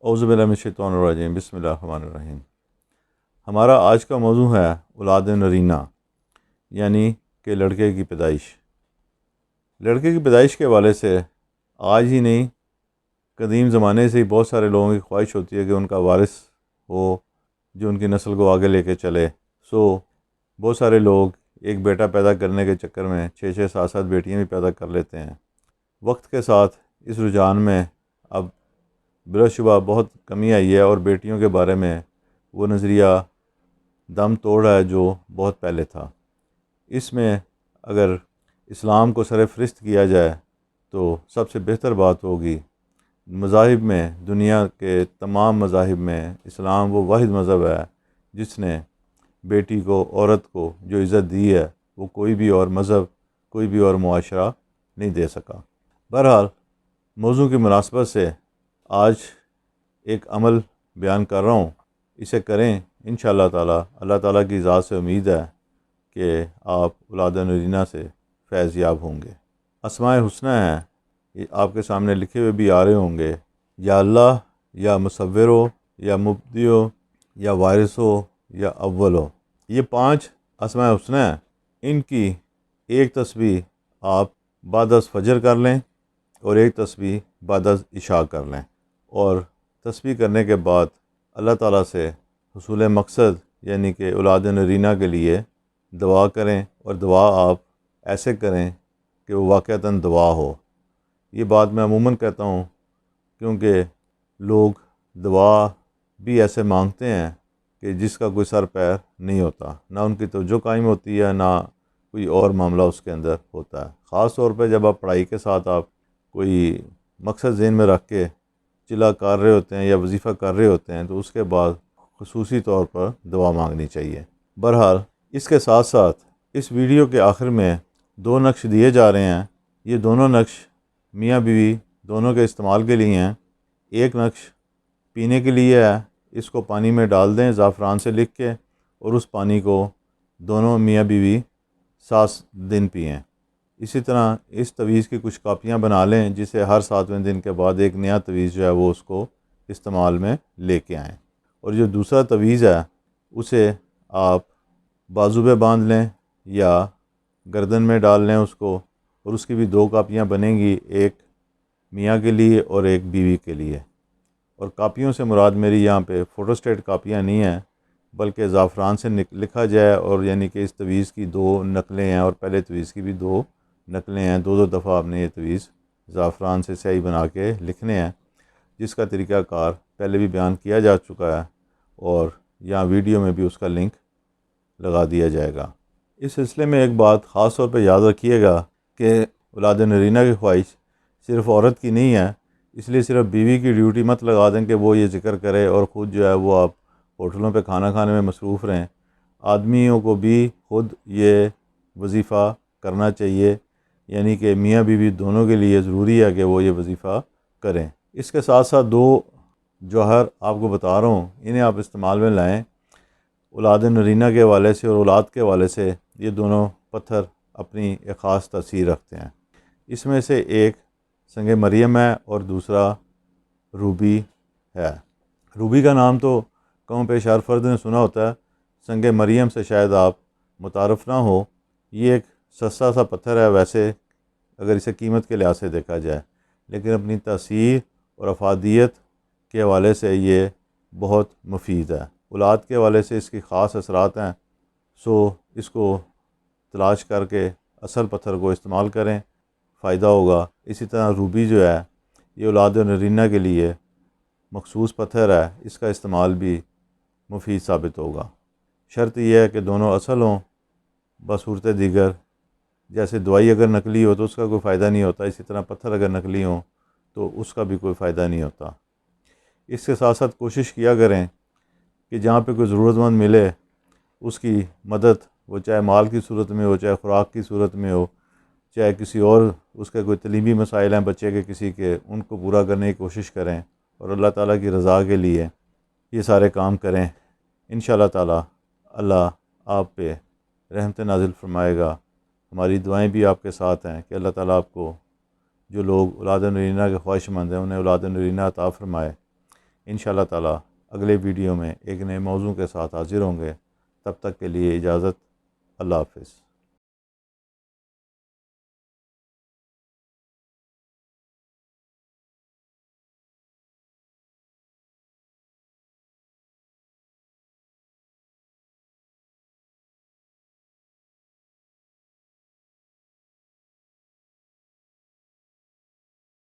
اعوذ باللہ من الشیطان الرجیم، بسم اللہ الرحمن الرحیم۔ ہمارا آج کا موضوع ہے اولاد نرینہ، یعنی کہ لڑکے کی پیدائش۔ لڑکے کی پیدائش کے حوالے سے آج ہی نہیں، قدیم زمانے سے ہی بہت سارے لوگوں کی خواہش ہوتی ہے کہ ان کا وارث ہو جو ان کی نسل کو آگے لے کے چلے۔ بہت سارے لوگ ایک بیٹا پیدا کرنے کے چکر میں 6 7 بیٹیاں بھی پیدا کر لیتے ہیں۔ وقت کے ساتھ اس رجحان میں اب بلا شبہ بہت کمی آئی ہے، اور بیٹیوں کے بارے میں وہ نظریہ دم توڑ رہا ہے جو بہت پہلے تھا۔ اس میں اگر اسلام کو سر فہرست کیا جائے تو سب سے بہتر بات ہوگی، مذاہب میں، دنیا کے تمام مذاہب میں اسلام وہ واحد مذہب ہے جس نے بیٹی کو، عورت کو جو عزت دی ہے وہ کوئی بھی اور مذہب، کوئی بھی اور معاشرہ نہیں دے سکا۔ بہرحال موضوع کی مناسبت سے آج ایک عمل بیان کر رہا ہوں، اسے کریں انشاءاللہ تعالی۔ اللہ تعالیٰ کی ذات سے امید ہے کہ آپ اولاد نرینہ سے فیض یاب ہوں گے۔ اسماء حسنی ہیں، یہ آپ کے سامنے لکھے ہوئے بھی آ رہے ہوں گے، یا اللہ، یا مصور ہو، یا مبدی ہو، یا وارث ہو، یا اول ہو۔ یہ 5 اسماء حسنی ہیں۔ ان کی ایک تسبیح آپ بعد از فجر کر لیں اور ایک تسبیح بعد از عشاء کر لیں، اور تسبیح کرنے کے بعد اللہ تعالیٰ سے حصول مقصد یعنی کہ اولاد نرینہ کے لیے دعا کریں، اور دعا آپ ایسے کریں کہ وہ واقعتاً دعا ہو۔ یہ بات میں عموماً کہتا ہوں کیونکہ لوگ دعا بھی ایسے مانگتے ہیں کہ جس کا کوئی سر پیر نہیں ہوتا، نہ ان کی توجہ قائم ہوتی ہے، نہ کوئی اور معاملہ اس کے اندر ہوتا ہے۔ خاص طور پہ جب آپ پڑھائی کے ساتھ آپ کوئی مقصد ذہن میں رکھ کے چلا کر رہے ہوتے ہیں یا وظیفہ کر رہے ہوتے ہیں تو اس کے بعد خصوصی طور پر دعا مانگنی چاہیے۔ بہرحال اس کے ساتھ ساتھ اس ویڈیو کے آخر میں 2 نقش دیے جا رہے ہیں۔ یہ دونوں نقش میاں بیوی دونوں کے استعمال کے لیے ہیں۔ ایک نقش پینے کے لیے ہے، اس کو پانی میں ڈال دیں زعفران سے لکھ کے، اور اس پانی کو دونوں میاں بیوی 7 دن پئیں۔ اسی طرح اس تویز کی کچھ کاپیاں بنا لیں جسے ہر 7ویں دن کے بعد ایک نیا تویز جو ہے وہ اس کو استعمال میں لے کے آئیں، اور جو دوسرا تویز ہے اسے آپ بازو پہ باندھ لیں یا گردن میں ڈال لیں اس کو، اور اس کی بھی 2 کاپیاں بنیں گی، ایک میاں کے لیے اور ایک بیوی کے لیے۔ اور کاپیوں سے مراد میری یہاں پہ فوٹو اسٹیٹ کاپیاں نہیں ہیں، بلکہ زعفران سے لکھا جائے، اور یعنی کہ اس تویز کی 2 نقلیں ہیں اور پہلے تویز کی بھی 2 نقلیں ہیں۔ 2 دفعہ آپ نے یہ تویز زعفران سے سیاہی بنا کے لکھنے ہیں، جس کا طریقہ کار پہلے بھی بیان کیا جا چکا ہے، اور یہاں ویڈیو میں بھی اس کا لنک لگا دیا جائے گا۔ اس سلسلے میں ایک بات خاص طور پہ یاد رکھیے گا کہ اولاد نرینہ کی خواہش صرف عورت کی نہیں ہے، اس لیے صرف بیوی کی ڈیوٹی مت لگا دیں کہ وہ یہ ذکر کرے اور خود جو ہے وہ آپ ہوٹلوں پہ کھانا کھانے میں مصروف رہیں۔ آدمیوں کو بھی خود یہ وظیفہ کرنا چاہیے، یعنی کہ میاں بیوی دونوں کے لیے ضروری ہے کہ وہ یہ وظیفہ کریں۔ اس کے ساتھ ساتھ 2 جوہر آپ کو بتا رہا ہوں، انہیں آپ استعمال میں لائیں۔ اولاد نرینہ کے حوالے سے اور اولاد کے حوالے سے یہ دونوں پتھر اپنی ایک خاص تاثیر رکھتے ہیں۔ اس میں سے ایک سنگ مریم ہے اور دوسرا روبی ہے۔ روبی کا نام تو قوم پیش ہر فرد نے سنا ہوتا ہے، سنگ مریم سے شاید آپ متعارف نہ ہو۔ یہ ایک سستا سا پتھر ہے ویسے اگر اسے قیمت کے لحاظ سے دیکھا جائے، لیکن اپنی تاثیر اور افادیت کے حوالے سے یہ بہت مفید ہے۔ اولاد کے حوالے سے اس کی خاص اثرات ہیں، اس کو تلاش کر کے اصل پتھر کو استعمال کریں، فائدہ ہوگا۔ اسی طرح روبی جو ہے یہ اولاد نرینہ کے لیے مخصوص پتھر ہے، اس کا استعمال بھی مفید ثابت ہوگا۔ شرط یہ ہے کہ دونوں اصل ہوں، بصورت دیگر جیسے دوائی اگر نقلی ہو تو اس کا کوئی فائدہ نہیں ہوتا، اسی طرح پتھر اگر نقلی ہوں تو اس کا بھی کوئی فائدہ نہیں ہوتا۔ اس کے ساتھ ساتھ کوشش کیا کریں کہ جہاں پہ کوئی ضرورت مند ملے اس کی مدد، وہ چاہے مال کی صورت میں ہو، چاہے خوراک کی صورت میں ہو، چاہے کسی اور اس کے کوئی تعلیمی مسائل ہیں بچے کے کسی کے، ان کو پورا کرنے کی کوشش کریں، اور اللہ تعالیٰ کی رضا کے لیے یہ سارے کام کریں۔ انشاءاللہ تعالیٰ اللہ آپ پہ رحمت نازل فرمائے گا۔ ہماری دعائیں بھی آپ کے ساتھ ہیں کہ اللہ تعالیٰ آپ کو، جو لوگ اولاد نرینہ کے خواہش مند ہیں، انہیں اولاد نرینہ عطا فرمائے۔ انشاءاللہ تعالی اگلے ویڈیو میں ایک نئے موضوع کے ساتھ حاضر ہوں گے. تب تک کے لیے اجازت. اللہ حافظ.